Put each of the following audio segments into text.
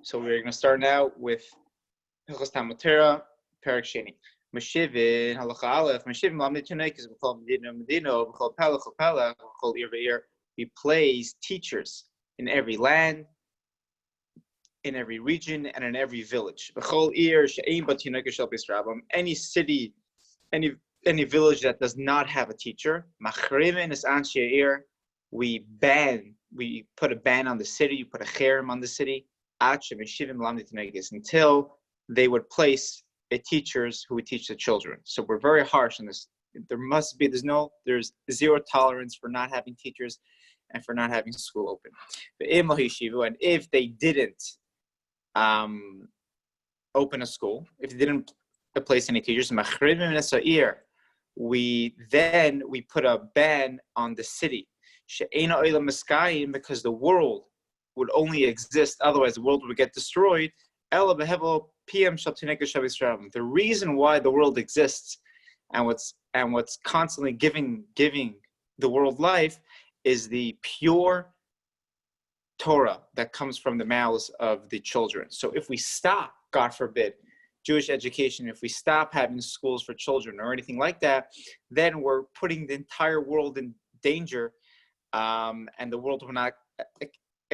So we're going to start now with Hilchos Talmud Torah, Perek Sheni. Meshivin halacha aleph. Meshivin lamid tunekes b'chol medino b'chol pelach b'chol ir v'ir. We place teachers in every land, in every region, and in every village. B'chol ir she'ein bat tunekes shel b'Yisrael. Any city, any village that does not have a teacher, machrivin es anshe ir. We put a ban on the city. You put a cherem on the city. Until they would place teachers who would teach the children. So we're very harsh on this. There's zero tolerance for not having teachers and for not having school open. And if they didn't open a school, if they didn't place any teachers, we put a ban on the city. Because the world would only exist, otherwise the world would get destroyed. The reason why the world exists and what's constantly giving the world life is the pure Torah that comes from the mouths of the children. So if we stop, God forbid, Jewish education, if we stop having schools for children or anything like that, then we're putting the entire world in danger, and the world will not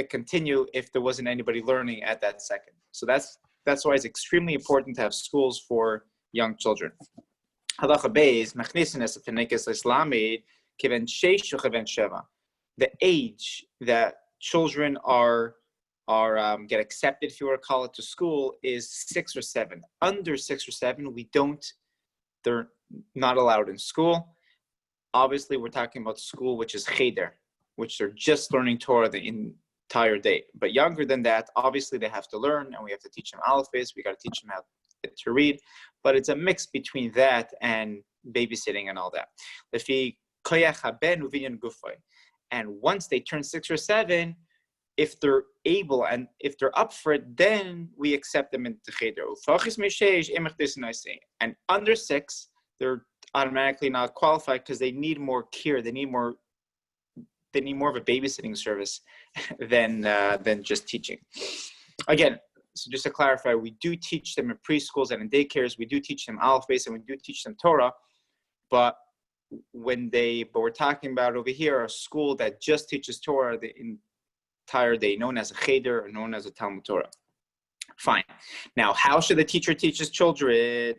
continue if there wasn't anybody learning at that second. So that's why it's extremely important to have schools for young children. The age that children get accepted, if you were to call it, to school is 6 or 7. Under 6 or 7, they're not allowed in school. Obviously, we're talking about school, which is cheder, which they're just learning Torah the entire day. But younger than that, obviously they have to learn, and we have to teach them alphabets. We got to teach them how to read. But it's a mix between that and babysitting and all that. And once they turn 6 or 7, if they're able and if they're up for it, then we accept them into cheder. And under 6, they're automatically not qualified because they need more care. They need more of a babysitting service than just teaching. Again, so just to clarify, we do teach them in preschools and in daycares. We do teach them alphabets and we do teach them Torah. But we're talking about over here a school that just teaches Torah the entire day, known as a cheder or known as a Talmud Torah. Fine. Now, how should the teacher teach his children,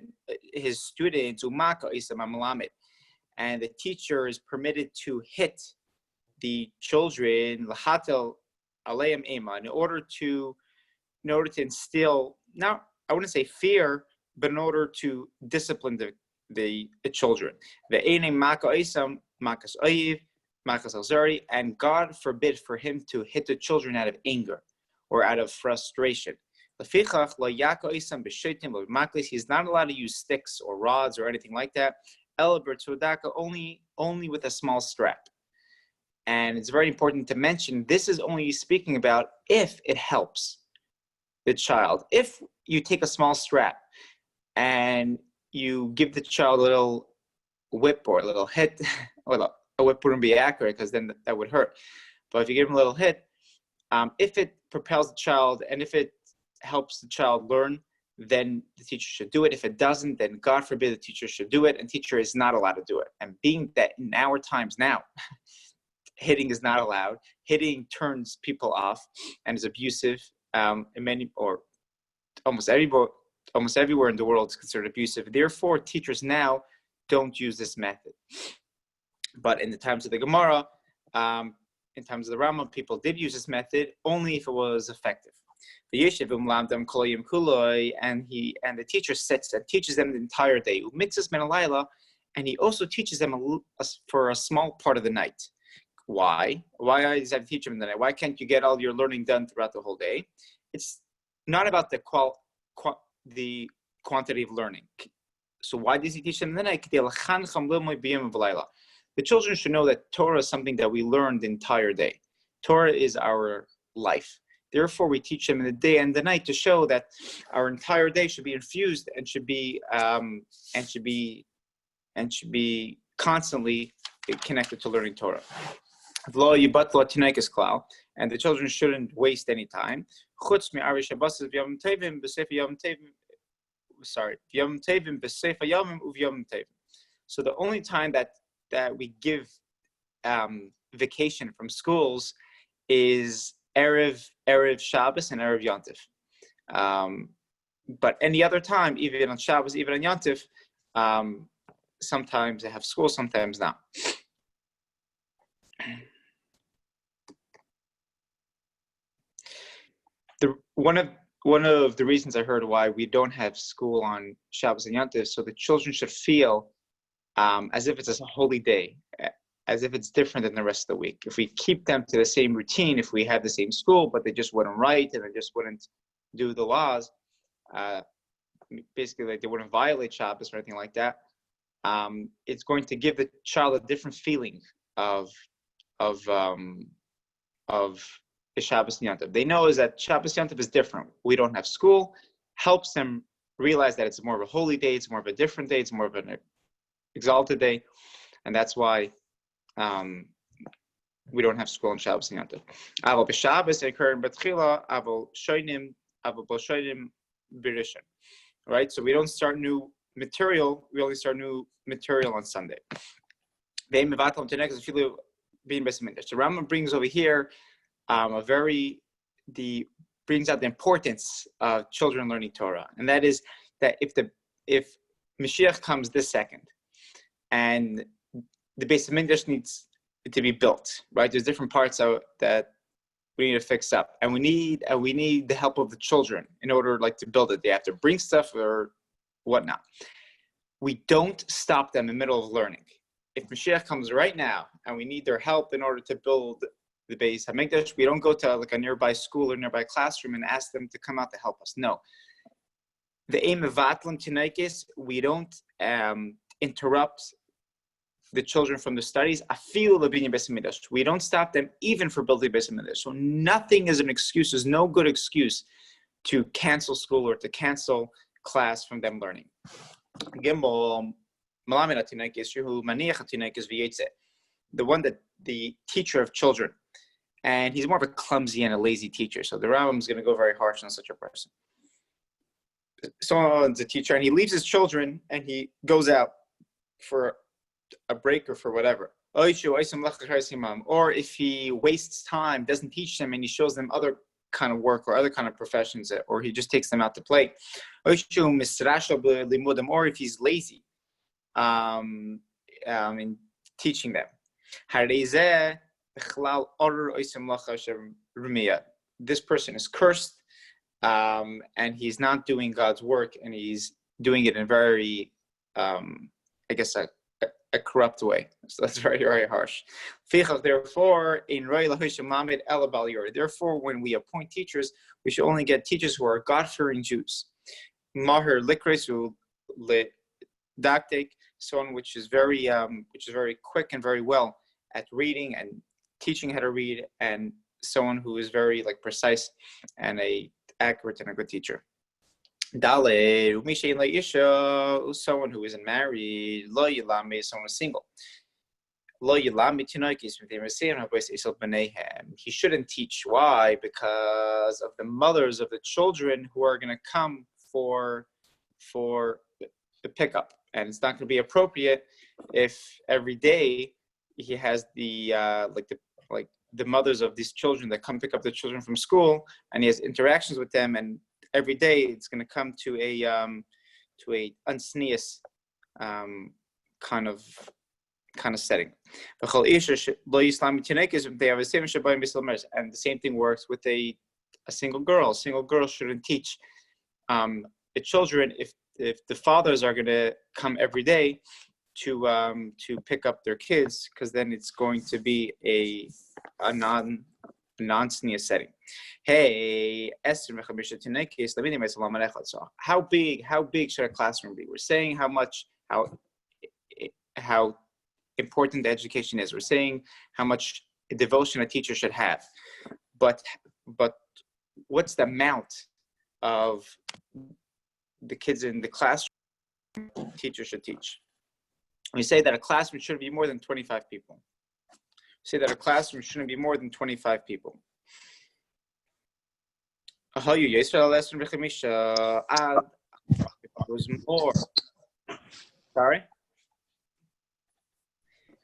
his students? And the teacher is permitted to hit the children in order to instill, now I wouldn't say fear, but in order to discipline the children. And God forbid for him to hit the children out of anger or out of frustration. He's not allowed to use sticks or rods or anything like that. Only with a small strap. And it's very important to mention, this is only speaking about if it helps the child. If you take a small strap and you give the child a little whip or a little hit, well, a whip wouldn't be accurate because then that would hurt. But if you give him a little hit, if it propels the child and if it helps the child learn, then the teacher should do it. If it doesn't, then God forbid the teacher should do it, and teacher is not allowed to do it. And being that in our times now, hitting is not allowed. Hitting turns people off and is abusive. Almost everywhere in the world is considered abusive. Therefore, teachers now don't use this method. But in the times of the Gemara, in times of the Rambam, people did use this method only if it was effective. And the teacher sits and teaches them the entire day. And he also teaches them for a small part of the night. Why? Why does he have to teach them in the night? Why can't you get all your learning done throughout the whole day? It's not about the quantity of learning. So why does he teach them in the night? The children should know that Torah is something that we learn the entire day. Torah is our life. Therefore, we teach them in the day and the night to show that our entire day should be infused and should be constantly connected to learning Torah. And the children shouldn't waste any time. So the only time that we give vacation from schools is Erev Shabbos and Erev Yontif. But any other time, even on Shabbos, even on Yontif, sometimes they have school, sometimes not. One of the reasons I heard why we don't have school on Shabbos and Yontif, so the children should feel as if it's a holy day, as if it's different than the rest of the week. If we keep them to the same routine, if we had the same school, but they just wouldn't write and they just wouldn't do the laws, basically like they wouldn't violate Shabbos or anything like that, it's going to give the child a different feeling of the Shabbos and Yontif. They know is that Shabbos Yontif is different. We don't have school. Helps them realize that it's more of a holy day, it's more of a different day, it's more of an exalted day, and that's why we don't have school on Shabbos and Yontif. Aval b'Shabbos occur b'tchila, aval shoynim b'rishon. Right, so we don't start new material. We only start new material on Sunday. The Rambam brings over here brings out the importance of children learning Torah, and that is that if Mashiach comes this second, and the Beis Hamikdash needs to be built, right? There's different parts that we need to fix up, and we need the help of the children in order to build it. They have to bring stuff or whatnot. We don't stop them in the middle of learning. If Mashiach comes right now and we need their help in order to build the Beis Hamikdash, we don't go to a nearby school or nearby classroom and ask them to come out to help us. No. The aim of Vatlam Tinaikis, we don't interrupt the children from the studies. Afilu lebinyan Beis Hamikdash. We don't stop them even for building Beis Hamikdash. So nothing is an excuse. There's no good excuse to cancel school or to cancel class from them learning. The one that the teacher of children, and he's more of a clumsy and a lazy teacher. So the Rambam is going to go very harsh on such a person. Someone's a teacher and he leaves his children and he goes out for a break or for whatever. Or if he wastes time, doesn't teach them, and he shows them other kind of work or other kind of professions, or he just takes them out to play. Or if he's lazy in teaching them. This person is cursed, and he's not doing God's work, and he's doing it in very, a corrupt way. So that's very, very harsh. Therefore, when we appoint teachers, we should only get teachers who are God-fearing Jews. Mahir likresu ledaktek, someone which is very quick and very well at reading and teaching how to read, and someone who is very precise and accurate and a good teacher. Dale, someone who isn't married, someone who's single. He shouldn't teach. Why? Because of the mothers of the children who are going to come for the pickup, and it's not going to be appropriate if every day he has the mothers of these children that come pick up the children from school, and he has interactions with them, and every day it's going to come to a unsneous kind of setting. And the same thing works with a single girl. Single girls shouldn't teach the children if the fathers are going to come every day to pick up their kids, because then it's going to be a non-sneous setting. Hey, how big should a classroom be? We're saying how important the education is. We're saying how much devotion a teacher should have. But what's the amount of the kids in the classroom teacher should teach? We say that a classroom should be more than 25 people. say that a classroom shouldn't be more than 25 people. If there was more, sorry?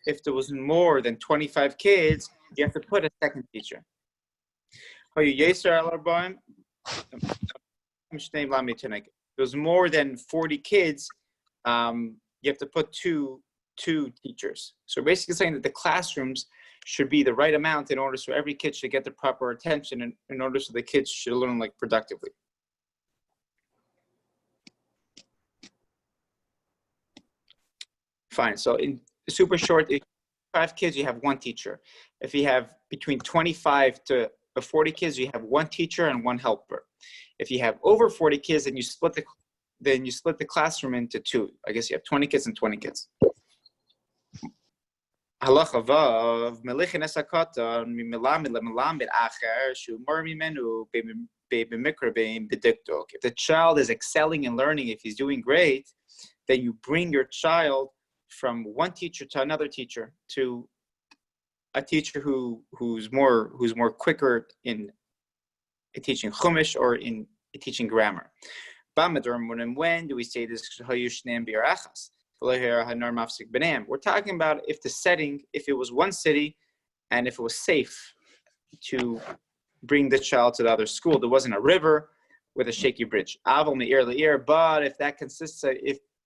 If there was more than 25 kids, you have to put a second teacher. If there's more than 40 kids, you have to put two teachers. So basically saying that the classrooms should be the right amount in order so every kid should get the proper attention and in order so the kids should learn like productively. Fine. So in super short, if 5 kids, you have 1 teacher. If you have between 25 to 40 kids, you have 1 teacher and 1 helper. If you have over 40 kids, then you split the classroom into 2. I guess you have 20 kids and 20 kids. Halacha vav melichin esakata mimilamid lemelamed acher shumar mimenu b'mikra b'diktok. If the child is excelling in learning, if he's doing great, then you bring your child from one teacher to another teacher, to a teacher who's more quicker in teaching chumash or in teaching grammar. When do we say this? We're talking about if the setting, if it was one city, and if it was safe to bring the child to the other school. There wasn't a river with a shaky bridge. But if that consists of,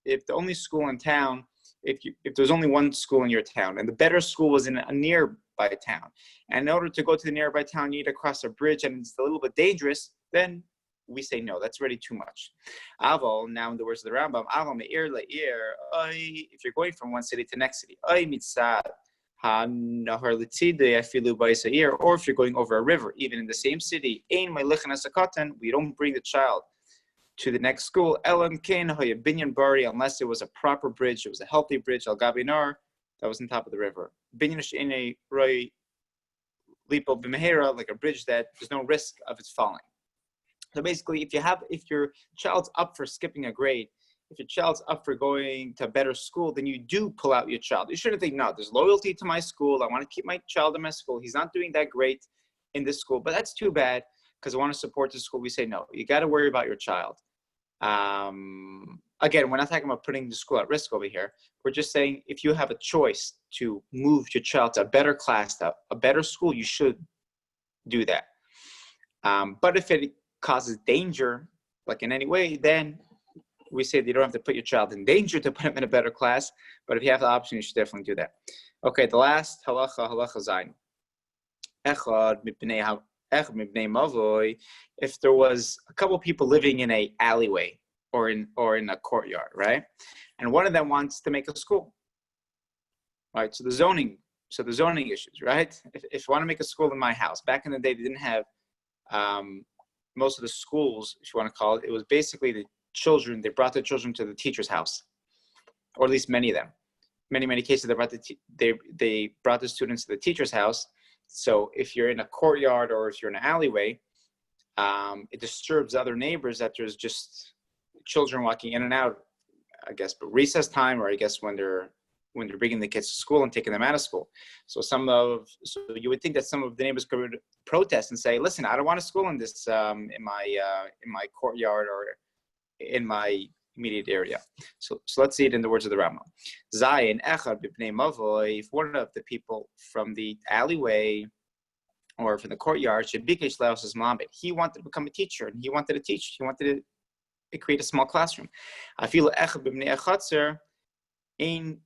if the only school in town, if there's only one school in your town, and the better school was in a nearby town, and in order to go to the nearby town, you need to cross a bridge, and it's a little bit dangerous, then we say no, that's already too much. Aval, now in the words of the Rambam, aval me'ir la'ir, if you're going from one city to the next city, mitzad ha'nahar l'tzidei afilu ba'isa'ir, or if you're going over a river, even in the same city, ein me'lichan asakatan, we don't bring the child to the next school, elam kein ha'ya binyan bari, unless it was a proper bridge, it was a healthy bridge, al gabi nar, that was on top of the river. Binyan she'enei roi lipo b'mehera, like a bridge that there's no risk of its falling. So basically, if your child's up for skipping a grade, if your child's up for going to a better school, then you do pull out your child. You shouldn't think, no, there's loyalty to my school. I want to keep my child in my school. He's not doing that great in this school, but that's too bad because I want to support the school. We say, no, you got to worry about your child. Again, we're not talking about putting the school at risk over here. We're just saying if you have a choice to move your child to a better class, to a better school, you should do that. But if it causes danger, like in any way, then we say that you don't have to put your child in danger to put him in a better class, but if you have the option, you should definitely do that. Okay, the last halacha zayin. If there was a couple people living in a alleyway or in a courtyard, right? And one of them wants to make a school, right? So the zoning issues, right? If you want to make a school in my house, back in the day, they didn't have most of the schools, if you want to call it, it was basically the children, they brought the children to the teacher's house, or at least many of them. Many cases, they brought the students to the teacher's house. So if you're in a courtyard or if you're in an alleyway, it disturbs other neighbors that there's just children walking in and out, I guess, but recess time, or I guess when they're bringing the kids to school and taking them out of school. So you would think that some of the neighbors could protest and say, listen, I don't want a school in this, in my courtyard or in my immediate area. So let's see it in the words of the Rambam. Zayin echad b'pnei mavoi, if one of the people from the alleyway or from the courtyard should be his mom, he wanted to become a teacher and he wanted to teach, he wanted to create a small classroom. I feel echad b'pnei achatzer in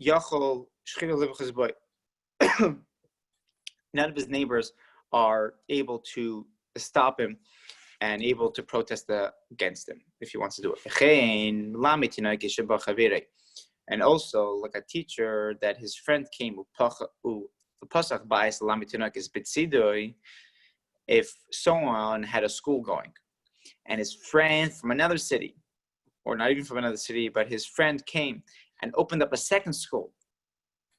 Yachol Shchina. None of his neighbors are able to stop him and able to protest against him if he wants to do it. And also, like a teacher that his friend came, if someone had a school going and his friend from another city, or not even from another city, but his friend came and opened up a second school,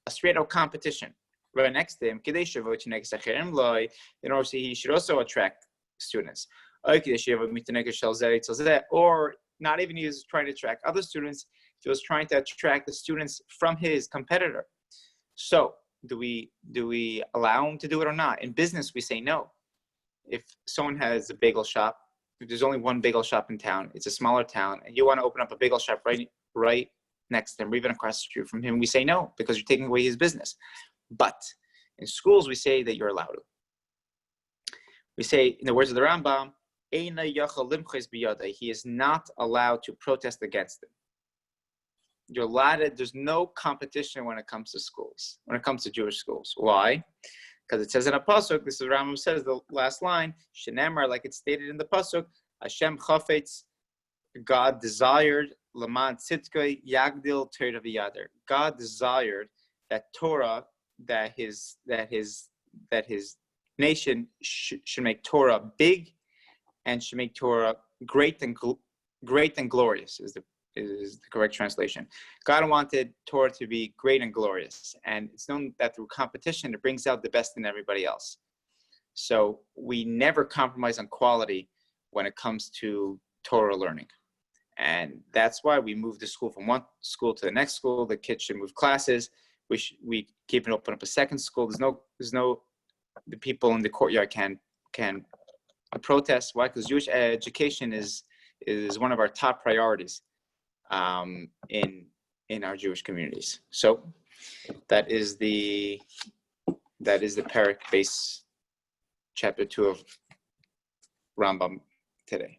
a straight-out competition right next to him, in order he should also attract students. Or not even he was trying to attract other students, he was trying to attract the students from his competitor. So do we allow them to do it or not? In business, we say no. If someone has a bagel shop, if there's only one bagel shop in town, it's a smaller town, and you want to open up a bagel shop right next to him, or even across the street from him, we say no, because you're taking away his business. But in schools, we say that you're allowed to. We say, in the words of the Rambam, he is not allowed to protest against it. You're allowed to, there's no competition when it comes to schools, when it comes to Jewish schools. Why? Because it says in a pasuk, this is Rambam says, the last line, Shenemar, like it's stated in the pasuk, Hashem chafetz, God desired, Laman Tzidkei Yagdil Torah v'Yader. God desired that Torah, that his nation should make Torah big, and should make Torah great and glorious is the correct translation. God wanted Torah to be great and glorious, and it's known that through competition it brings out the best in everybody else. So we never compromise on quality when it comes to Torah learning. And that's why we move the school from one school to the next school. The kids should move classes. We keep it open up a second school. There's no the people in the courtyard can protest. Why? Because Jewish education is one of our top priorities in our Jewish communities. So that is the Perek base chapter 2 of Rambam today.